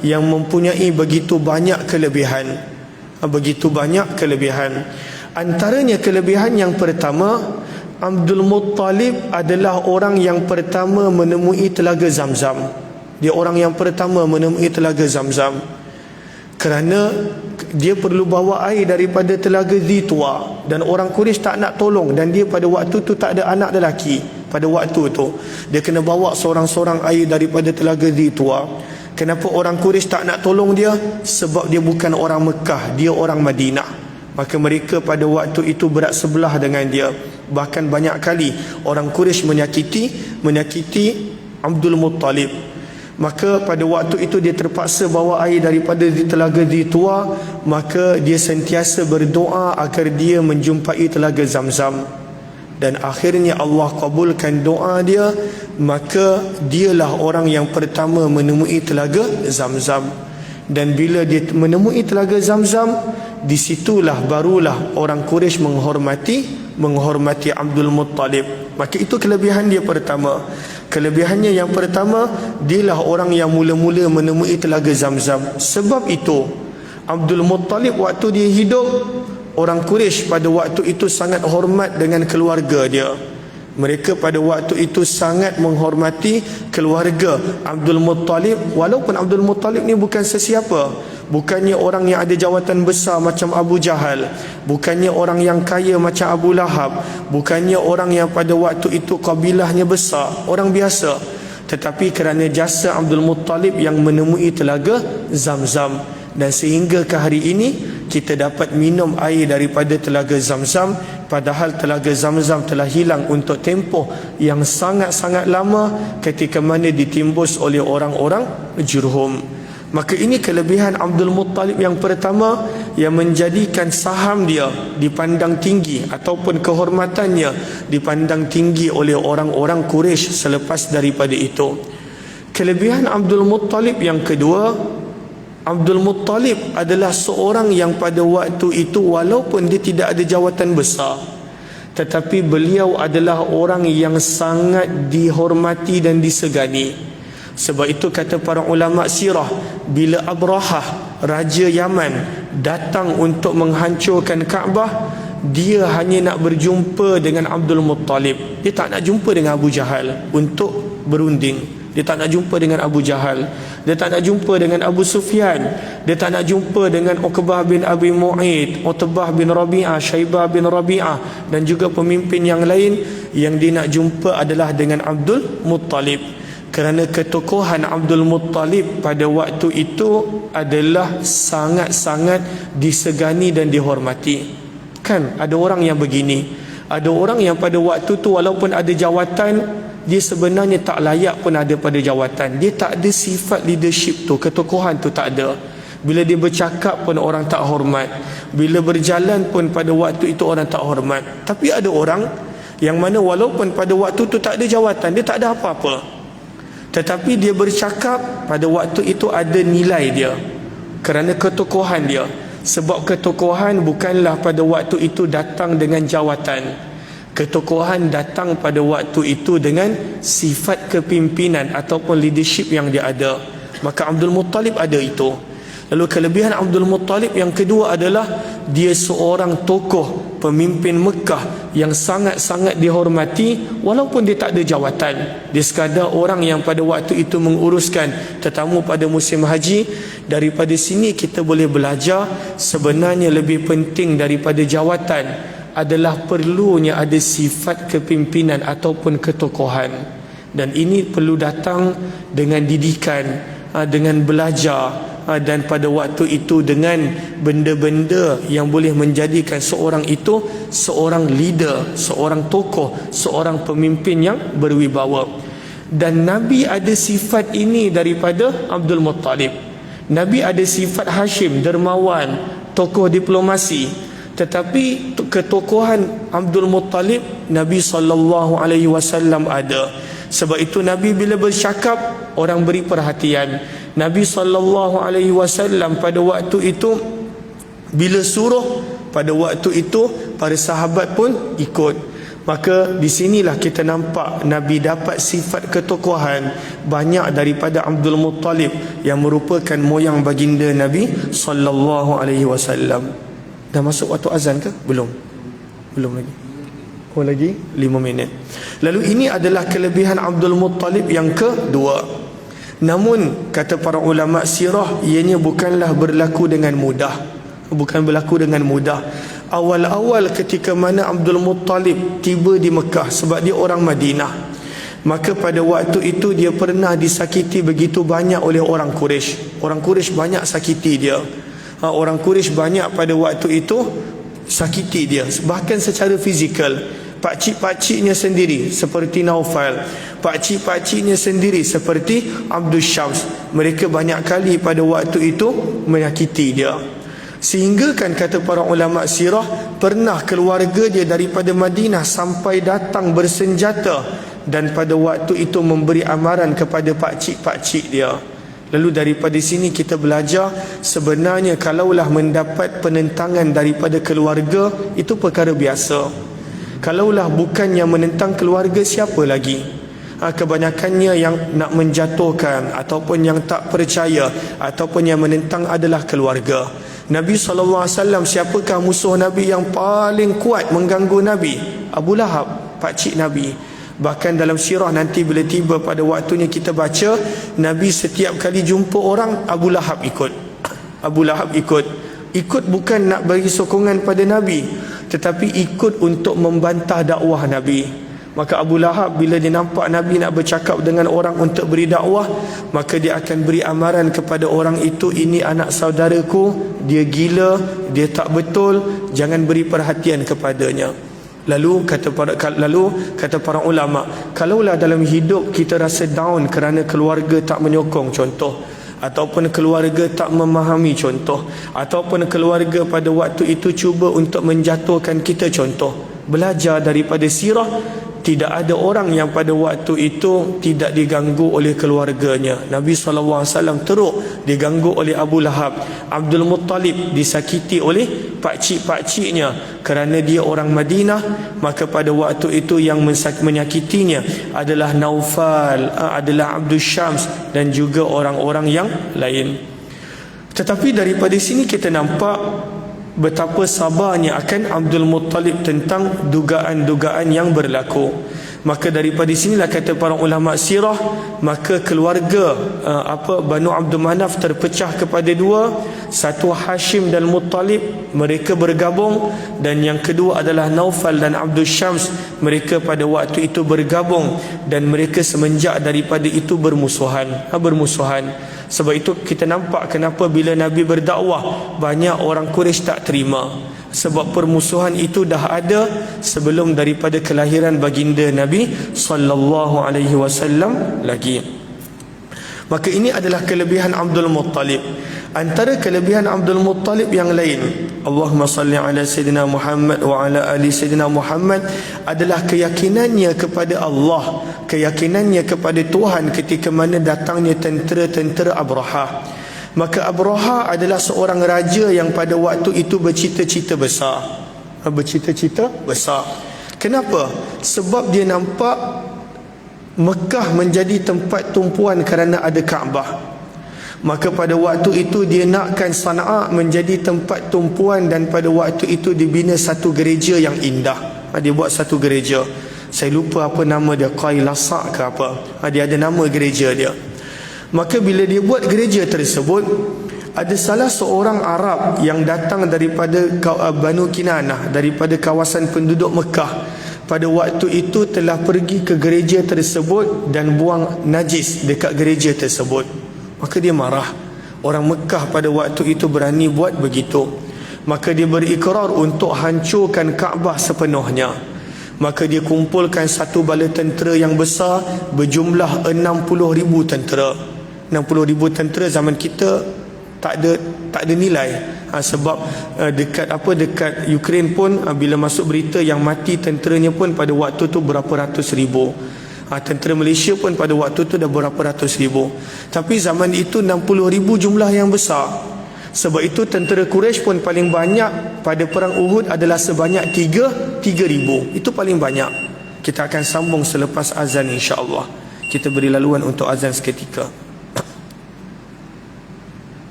yang mempunyai begitu banyak kelebihan. Begitu banyak kelebihan. Antaranya kelebihan yang pertama, Abdul Muttalib adalah orang yang pertama menemui telaga Zamzam. Dia orang yang pertama menemui telaga Zamzam. Kerana dia perlu bawa air daripada telaga Zituwa, dan orang Quraisy tak nak tolong, dan dia pada waktu tu tak ada anak lelaki. Pada waktu tu dia kena bawa seorang-seorang air daripada telaga Zituwa. Kenapa orang Quraisy tak nak tolong dia? Sebab dia bukan orang Mekah, dia orang Madinah. Maka mereka pada waktu itu berat sebelah dengan dia. Bahkan banyak kali orang Quraisy menyakiti Abdul Muttalib. Maka pada waktu itu dia terpaksa bawa air daripada telaga Zituwa. Maka dia sentiasa berdoa agar dia menjumpai telaga Zamzam. Dan akhirnya Allah kabulkan doa dia. Maka dialah orang yang pertama menemui telaga Zamzam. Dan bila dia menemui telaga Zamzam, disitulah barulah orang Quraisy menghormati Abdul Muttalib. Maka itu kelebihan dia pertama. Kelebihannya yang pertama, dialah orang yang mula-mula menemui telaga Zamzam. Sebab itu Abdul Muttalib waktu dia hidup, orang Quraisy pada waktu itu sangat hormat dengan keluarga dia. Mereka pada waktu itu sangat menghormati keluarga Abdul Muttalib. Walaupun Abdul Muttalib ni bukan sesiapa. Bukannya orang yang ada jawatan besar macam Abu Jahal. Bukannya orang yang kaya macam Abu Lahab. Bukannya orang yang pada waktu itu kabilahnya besar. Orang biasa. Tetapi kerana jasa Abdul Muttalib yang menemui telaga Zamzam. Dan sehingga ke hari ini kita dapat minum air daripada telaga Zamzam. Padahal telaga Zamzam telah hilang untuk tempoh yang sangat-sangat lama ketika mana ditimbus oleh orang-orang Jurhum. Maka ini kelebihan Abdul Muttalib yang pertama, yang menjadikan saham dia dipandang tinggi ataupun kehormatannya dipandang tinggi oleh orang-orang Quraisy selepas daripada itu. Kelebihan Abdul Muttalib yang kedua, Abdul Muttalib adalah seorang yang pada waktu itu walaupun dia tidak ada jawatan besar, tetapi beliau adalah orang yang sangat dihormati dan disegani. Sebab itu kata para ulama sirah, bila Abrahah raja Yaman datang untuk menghancurkan Kaabah, dia hanya nak berjumpa dengan Abdul Muttalib. Dia tak nak jumpa dengan Abu Jahal untuk berunding. Dia tak nak jumpa dengan Abu Jahal, dia tak nak jumpa dengan Abu Sufyan, dia tak nak jumpa dengan Uqbah bin Abi Mu'id, Utbah bin Rabi'ah, Syaibah bin Rabi'ah dan juga pemimpin yang lain. Yang dia nak jumpa adalah dengan Abdul Muttalib, kerana ketokohan Abdul Muttalib pada waktu itu adalah sangat-sangat disegani dan dihormati. Kan ada orang yang begini, ada orang yang pada waktu tu walaupun ada jawatan, dia sebenarnya tak layak pun ada pada jawatan. Dia tak ada sifat leadership tu, ketokohan tu tak ada. Bila dia bercakap pun orang tak hormat, bila berjalan pun pada waktu itu orang tak hormat. Tapi ada orang yang mana walaupun pada waktu tu tak ada jawatan, dia tak ada apa-apa, tetapi dia bercakap pada waktu itu ada nilai dia, kerana ketokohan dia. Sebab ketokohan bukanlah pada waktu itu datang dengan jawatan. Ketokohan datang pada waktu itu dengan sifat kepimpinan ataupun leadership yang dia ada. Maka Abdul Muttalib ada itu. Lalu kelebihan Abdul Muttalib yang kedua adalah dia seorang tokoh pemimpin Mekah yang sangat-sangat dihormati walaupun dia tak ada jawatan. Dia sekadar orang yang pada waktu itu menguruskan tetamu pada musim haji. Daripada sini kita boleh belajar sebenarnya lebih penting daripada jawatan adalah perlunya ada sifat kepimpinan ataupun ketokohan. Dan ini perlu datang dengan didikan, dengan belajar, dan pada waktu itu dengan benda-benda yang boleh menjadikan seorang itu seorang leader, seorang tokoh, seorang pemimpin yang berwibawa. Dan Nabi ada sifat ini daripada Abdul Muttalib. Nabi ada sifat Hashim, dermawan, tokoh diplomasi. Tetapi ketokohan Abdul Muttalib Nabi SAW ada. Sebab itu Nabi bila bercakap orang beri perhatian. Nabi SAW pada waktu itu bila suruh, pada waktu itu para sahabat pun ikut. Maka di sinilah kita nampak Nabi dapat sifat ketokohan banyak daripada Abdul Muttalib yang merupakan moyang baginda Nabi SAW. Dah masuk waktu azan ke? Belum. Belum lagi. Oh lagi 5 minit. Lalu ini adalah kelebihan Abdul Muttalib yang kedua. Namun kata para ulama sirah, ianya bukanlah berlaku dengan mudah. Bukan berlaku dengan mudah. Awal-awal ketika mana Abdul Muttalib tiba di Mekah, sebab dia orang Madinah, maka pada waktu itu dia pernah disakiti begitu banyak oleh orang Quraisy. Orang Quraisy banyak sakiti dia. Orang Quraisy banyak pada waktu itu sakiti dia, bahkan secara fizikal. Pakcik-pakciknya sendiri seperti Naufal, pakcik-pakciknya sendiri seperti Abdul Syams, mereka banyak kali pada waktu itu menyakiti dia. Sehingga kan kata para ulama sirah, pernah keluarga dia daripada Madinah sampai datang bersenjata dan pada waktu itu memberi amaran kepada pakcik-pakcik dia. Lalu daripada sini kita belajar sebenarnya kalaulah mendapat penentangan daripada keluarga itu perkara biasa. Kalaulah bukan yang menentang keluarga, siapa lagi? Kebanyakannya yang nak menjatuhkan ataupun yang tak percaya ataupun yang menentang adalah keluarga. Nabi SAW, siapakah musuh Nabi yang paling kuat mengganggu Nabi? Abu Lahab, pakcik Nabi. Bahkan dalam sirah nanti bila tiba pada waktunya kita baca, Nabi setiap kali jumpa orang, Abu Lahab ikut. Abu Lahab ikut. Ikut bukan nak bagi sokongan pada Nabi, tetapi ikut untuk membantah dakwah Nabi. Maka Abu Lahab bila dia nampak Nabi nak bercakap dengan orang untuk beri dakwah, maka dia akan beri amaran kepada orang itu, ini anak saudaraku, dia gila, dia tak betul, jangan beri perhatian kepadanya. Lalu kata para ulama, kalaulah dalam hidup kita rasa down kerana keluarga tak menyokong contoh, ataupun keluarga tak memahami contoh, ataupun keluarga pada waktu itu cuba untuk menjatuhkan kita contoh, belajar daripada sirah. Tidak ada orang yang pada waktu itu tidak diganggu oleh keluarganya. Nabi SAW teruk diganggu oleh Abu Lahab. Abdul Muttalib disakiti oleh pakcik-pakciknya kerana dia orang Madinah. Maka pada waktu itu yang menyakitinya adalah Naufal, adalah Abdul Syams dan juga orang-orang yang lain. Tetapi daripada sini kita nampak betapa sabarnya akan Abdul Muttalib tentang dugaan-dugaan yang berlaku. Maka daripada sinilah kata para ulama sirah, maka keluarga Banu Abdul Manaf terpecah kepada dua. Satu Hashim dan Muttalib, mereka bergabung, dan yang kedua adalah Naufal dan Abdul Syams, mereka pada waktu itu bergabung, dan mereka semenjak daripada itu bermusuhan. Sebab itu kita nampak kenapa bila Nabi berdakwah banyak orang Quraisy tak terima, sebab permusuhan itu dah ada sebelum daripada kelahiran baginda Nabi sallallahu alaihi wasallam lagi. Maka ini adalah kelebihan Abdul Muttalib. Antara kelebihan Abdul Muttalib yang lain, Allahumma salli ala Sayyidina Muhammad wa ala ali Sayyidina Muhammad, adalah keyakinannya kepada Allah, keyakinannya kepada Tuhan ketika mana datangnya tentera-tentera Abraha. Maka Abraha adalah seorang raja yang pada waktu itu bercita-cita besar. Kenapa? Sebab dia nampak Mekah menjadi tempat tumpuan kerana ada Kaabah. Maka pada waktu itu dia nakkan Sana'a menjadi tempat tumpuan, dan pada waktu itu dibina satu gereja yang indah. Dia buat satu gereja, saya lupa apa nama dia, Qailasa ke apa. Dia ada nama gereja dia. Maka bila dia buat gereja tersebut, ada salah seorang Arab yang datang daripada Banu Kinanah, daripada kawasan penduduk Mekah. Pada waktu itu telah pergi ke gereja tersebut dan buang najis dekat gereja tersebut. Maka dia marah. Orang Mekah pada waktu itu berani buat begitu. Maka dia berikrar untuk hancurkan Kaabah sepenuhnya. Maka dia kumpulkan satu bala tentera yang besar berjumlah 60,000 tentera. 60,000 tentera zaman kita tak ada nilai. Sebab dekat Ukraine pun bila masuk berita yang mati tenteranya pun pada waktu tu berapa ratus ribu. Tentera Malaysia pun pada waktu tu dah berapa ratus ribu. Tapi zaman itu 60,000 jumlah yang besar. Sebab itu tentera Quraisy pun paling banyak pada perang Uhud adalah sebanyak 3,000. Itu paling banyak. Kita akan sambung selepas azan insya-Allah. Kita beri laluan untuk azan seketika.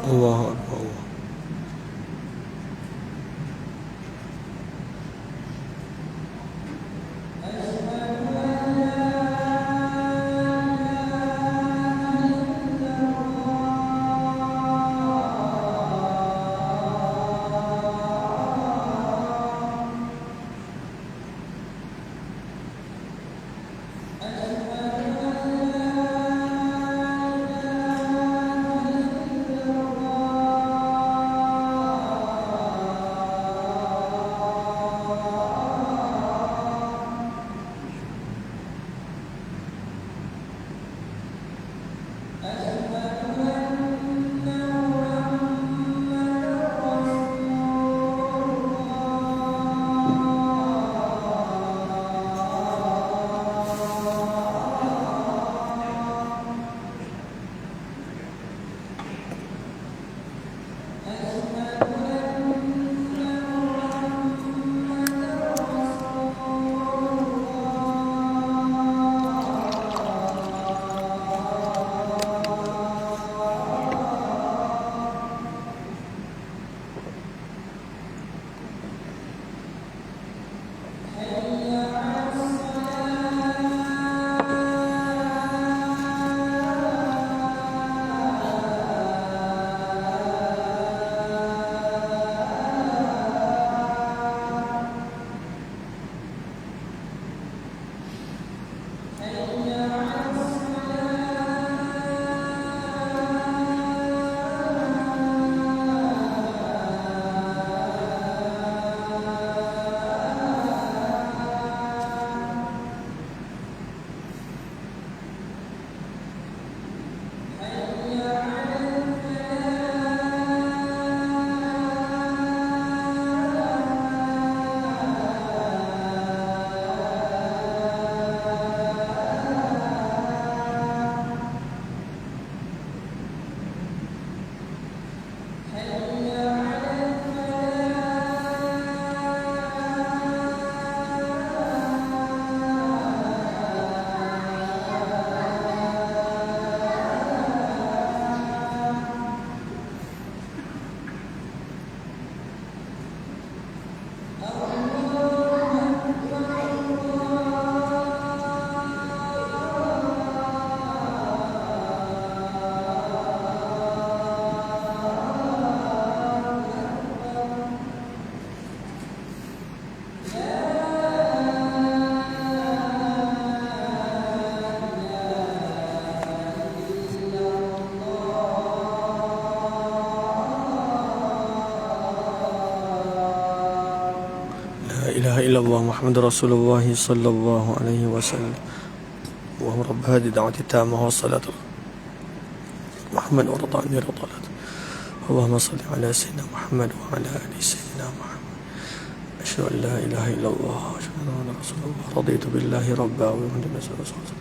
Allahu Akbar. إله إلا الله محمد رسول الله صلى الله عليه وسلم. اللهم رب هذه الدعوة التامة والصلاة محمد ورضى عني رضا. اللهم صل على سيدنا محمد وعلى آل سيدنا محمد. أشهد أن لا إله إلا الله وأشهد أن رسول الله. رضيت بالله ربا وبمحمد رسول الله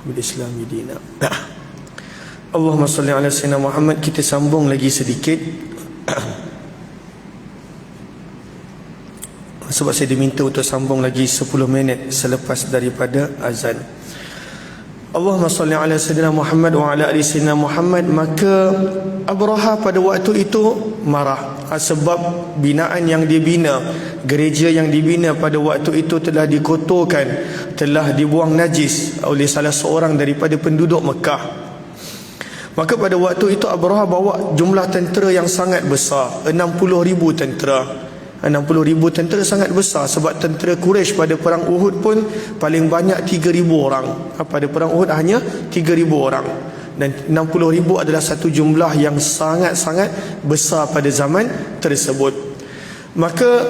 وبالإسلام دينا. Allahumma salli ala sayyidina Muhammad. Kita sambung lagi sedikit sebab saya diminta untuk sambung lagi 10 minit selepas daripada azan. Allahumma salli ala sayyidina Muhammad wa ala ali sayyidina Muhammad. Maka Abraha pada waktu itu marah sebab binaan yang dibina, gereja yang dibina pada waktu itu telah dikotorkan, telah dibuang najis oleh salah seorang daripada penduduk Mekah. Maka pada waktu itu Abraha bawa jumlah tentera yang sangat besar, 60,000 tentera. 60,000 tentera sangat besar sebab tentera Quraisy pada perang Uhud pun paling banyak 3,000 orang. Pada perang Uhud hanya 3,000 orang. Dan 60,000 adalah satu jumlah yang sangat-sangat besar pada zaman tersebut. Maka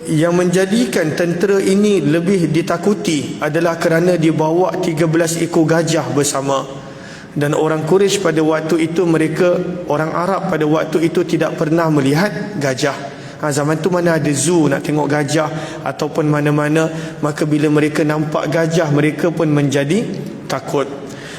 yang menjadikan tentera ini lebih ditakuti adalah kerana dibawa 13 ekor gajah bersama. Dan orang Quraisy pada waktu itu, mereka orang Arab pada waktu itu tidak pernah melihat gajah. Zaman tu mana ada zoo nak tengok gajah ataupun mana-mana. Maka bila mereka nampak gajah, mereka pun menjadi takut.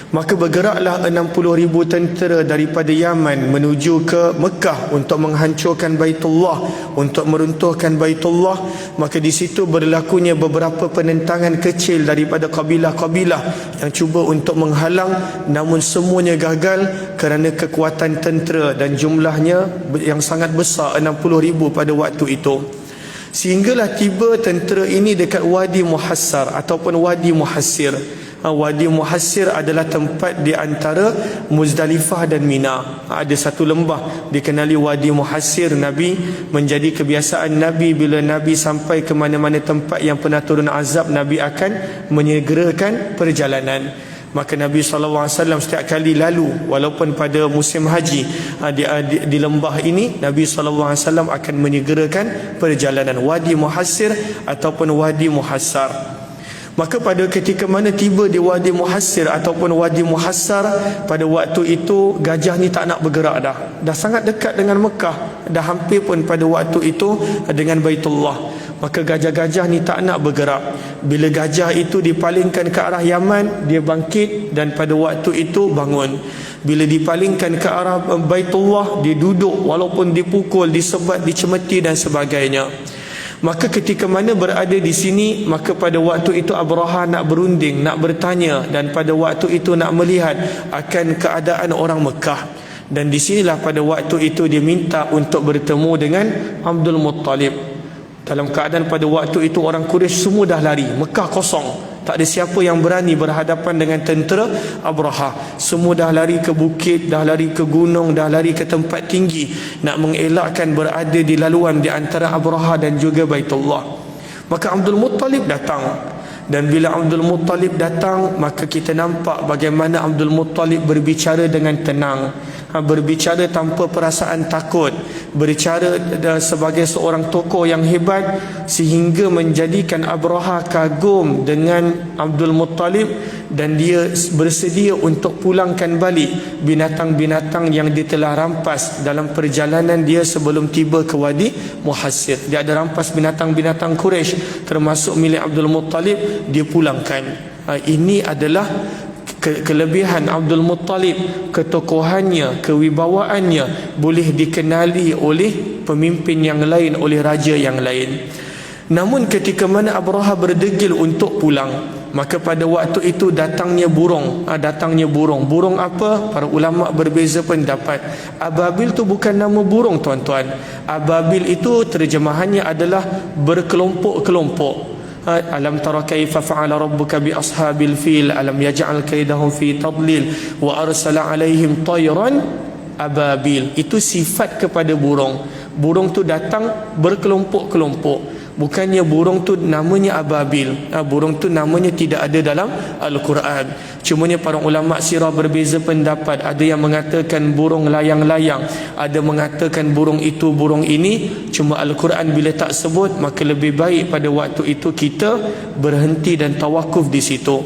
Maka bergeraklah 60,000 tentera daripada Yaman menuju ke Mekah untuk menghancurkan Baitullah, untuk meruntuhkan Baitullah. Maka di situ berlakunya beberapa penentangan kecil daripada kabilah-kabilah yang cuba untuk menghalang, namun semuanya gagal kerana kekuatan tentera dan jumlahnya yang sangat besar, 60,000 pada waktu itu. Sehinggalah tiba tentera ini dekat Wadi Muhassar ataupun Wadi Muhassir. Wadi Muhassir adalah tempat di antara Muzdalifah dan Mina. Ada satu lembah dikenali Wadi Muhassir. Nabi menjadi kebiasaan Nabi bila Nabi sampai ke mana-mana tempat yang pernah turun azab, Nabi akan menyegerakan perjalanan. Maka Nabi SAW setiap kali lalu, walaupun pada musim haji, di lembah ini Nabi SAW akan menyegerakan perjalanan Wadi Muhassir ataupun Wadi Muhassar. Maka pada ketika mana tiba di Wadi Muhassir ataupun Wadi Muhassar, pada waktu itu gajah ni tak nak bergerak dah sangat dekat dengan Mekah, dah hampir pun pada waktu itu dengan Baitullah. Maka gajah-gajah ni tak nak bergerak. Bila gajah itu dipalingkan ke arah Yaman, dia bangkit dan pada waktu itu bangun. Bila dipalingkan ke arah Baitullah, dia duduk walaupun dipukul, disebat, dicemeti dan sebagainya. Maka ketika mana berada di sini, maka pada waktu itu Abraha nak berunding, nak bertanya, dan pada waktu itu nak melihat akan keadaan orang Mekah. Dan di sinilah pada waktu itu dia minta untuk bertemu dengan Abdul Muttalib. Dalam keadaan pada waktu itu orang Quraisy semua dah lari, Mekah kosong, tak ada siapa yang berani berhadapan dengan tentera Abraha. Semua dah lari ke bukit, dah lari ke gunung, dah lari ke tempat tinggi, nak mengelakkan berada di laluan di antara Abraha dan juga Baitullah. Maka Abdul Muttalib datang. Dan bila Abdul Muttalib datang, maka kita nampak bagaimana Abdul Muttalib berbicara dengan tenang, berbicara tanpa perasaan takut, berbicara sebagai seorang tokoh yang hebat, sehingga menjadikan Abraha kagum dengan Abdul Muttalib dan dia bersedia untuk pulangkan balik binatang-binatang yang dia telah rampas dalam perjalanan dia sebelum tiba ke Wadi Muhassir. Dia ada rampas binatang-binatang Quraisy termasuk milik Abdul Muttalib, dia pulangkan. Ini adalah kelebihan Abdul Muttalib, ketokohannya, kewibawaannya boleh dikenali oleh pemimpin yang lain, oleh raja yang lain. Namun ketika mana Abraha berdegil untuk pulang, maka pada waktu itu datangnya burung. Burung apa? Para ulama berbeza pendapat. Ababil tu bukan nama burung, tuan-tuan. Ababil itu terjemahannya adalah berkelompok-kelompok. Alam tara kaifa fa'ala rabbuka bi ashabil fil alam yaj'al kaidahum fi tadlil wa arsala alaihim tayran ababil. Itu sifat kepada burung. Burung tu datang berkelompok-kelompok. Bukannya burung tu namanya ababil. Burung tu namanya tidak ada dalam Al-Quran. Cumanya para ulama sirah berbeza pendapat. Ada yang mengatakan burung layang-layang, ada mengatakan burung itu, burung ini. Cuma Al-Quran bila tak sebut, maka lebih baik pada waktu itu kita berhenti dan tawakuf di situ.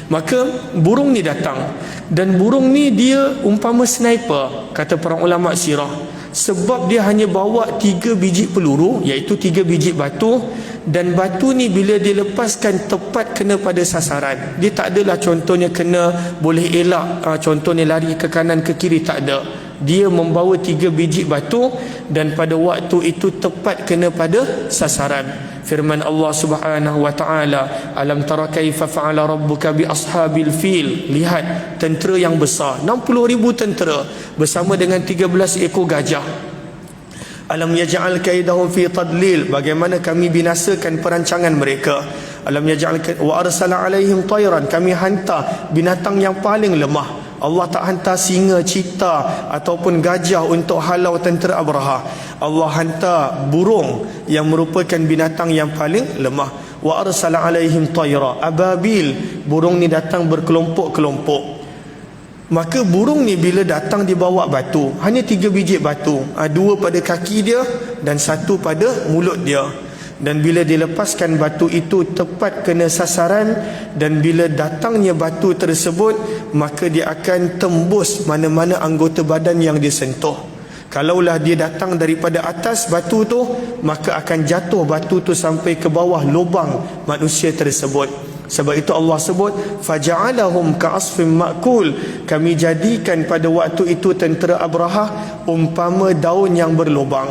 Maka burung ni datang, dan burung ni dia umpama sniper, kata para ulama sirah, sebab dia hanya bawa 3 biji peluru, iaitu 3 biji batu. Dan batu ni bila dia lepaskan tepat kena pada sasaran. Dia tak adalah contohnya kena boleh elak, contohnya lari ke kanan ke kiri, tak ada. Dia membawa 3 biji batu dan pada waktu itu tepat kena pada sasaran. Firman Allah Subhanahu wa taala, alam tara kaifa fa'ala rabbuka bi ashabil fil. Lihat tentera yang besar, 60,000 tentera bersama dengan 13 ekor gajah. Alam yaj'al kaidahum fi tadlil. Bagaimana kami binasakan perancangan mereka. Alam yaj'al wa arsala alaihim tayran. Kami hantar binatang yang paling lemah. Allah tak hantar singa, cita ataupun gajah untuk halau tentera Abraha. Allah hantar burung yang merupakan binatang yang paling lemah. Wa arsala alaihim tayra ababil. Burung ni datang berkelompok-kelompok. Maka burung ni bila datang dibawa batu, hanya 3 biji batu, 2 pada kaki dia dan 1 pada mulut dia. Dan bila dilepaskan batu itu tepat kena sasaran, dan bila datangnya batu tersebut, maka dia akan tembus mana-mana anggota badan yang disentuh. Kalaulah dia datang daripada atas batu tu, maka akan jatuh batu tu sampai ke bawah lubang manusia tersebut. Sebab itu Allah sebut faja'alahum ka'asfim ma'kul. Kami jadikan pada waktu itu tentera Abraha umpama daun yang berlubang.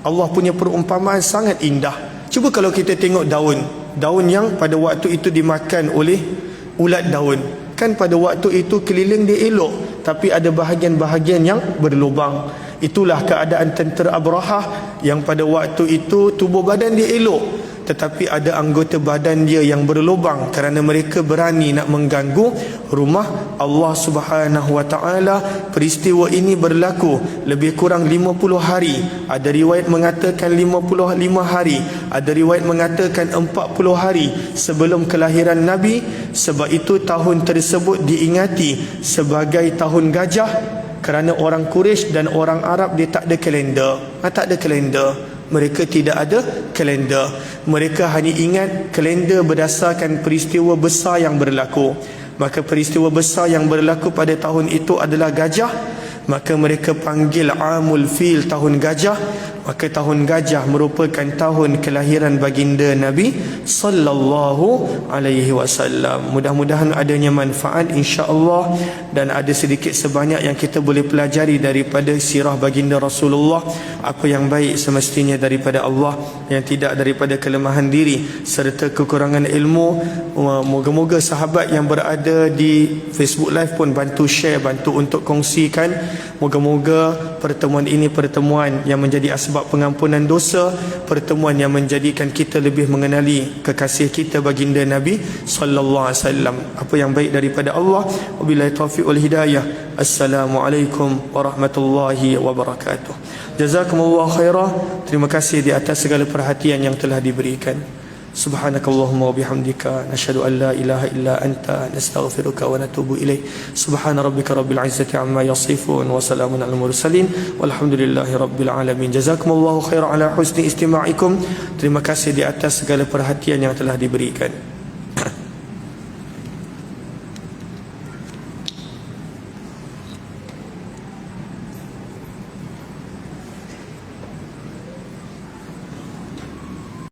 Allah punya perumpamaan sangat indah. Cuba kalau kita tengok daun yang pada waktu itu dimakan oleh ulat daun, kan pada waktu itu keliling dia elok, tapi ada bahagian-bahagian yang berlubang. Itulah keadaan tentera Abraha yang pada waktu itu tubuh badan dia elok, tetapi ada anggota badan dia yang berlubang kerana mereka berani nak mengganggu rumah Allah Subhanahu wa taala. Peristiwa ini berlaku lebih kurang 50 hari. Ada riwayat mengatakan 55 hari, ada riwayat mengatakan 40 hari sebelum kelahiran Nabi. Sebab itu tahun tersebut diingati sebagai tahun gajah, kerana orang Quraisy dan orang Arab dia tak ada kalender. Tak ada kalender. Mereka tidak ada kalender. Mereka hanya ingat kalender berdasarkan peristiwa besar yang berlaku. Maka peristiwa besar yang berlaku pada tahun itu adalah gajah. Maka mereka panggil Amul Fil, tahun gajah. Maka tahun gajah merupakan tahun kelahiran baginda Nabi sallallahu alaihi wasallam. Mudah-mudahan adanya manfaat insya-Allah, dan ada sedikit sebanyak yang kita boleh pelajari daripada sirah baginda Rasulullah. Apa yang baik semestinya daripada Allah, yang tidak daripada kelemahan diri serta kekurangan ilmu. Moga-moga sahabat yang berada di Facebook Live pun bantu share, bantu untuk kongsikan. Moga-moga pertemuan ini pertemuan yang menjadi asbab pengampunan dosa, pertemuan yang menjadikan kita lebih mengenali kekasih kita baginda Nabi sallallahu alaihi wasallam. Apa yang baik daripada Allah. Wabillahi taufiq wal hidayah. Assalamualaikum warahmatullahi wabarakatuh. Jazakumullah khairah. Terima kasih di atas segala perhatian yang telah diberikan. Subhanakallahumma wa bihamdika nashhadu an la ilaha illa anta nastaghfiruka wa natubu ilaik. Subhana rabbika rabbil izzati amma yasifun wa salamun alal mursalin walhamdulillahi rabbil alamin. Jazakumullahu khairan ala husni istima'ikum. Terima kasih di atas segala perhatian yang telah diberikan.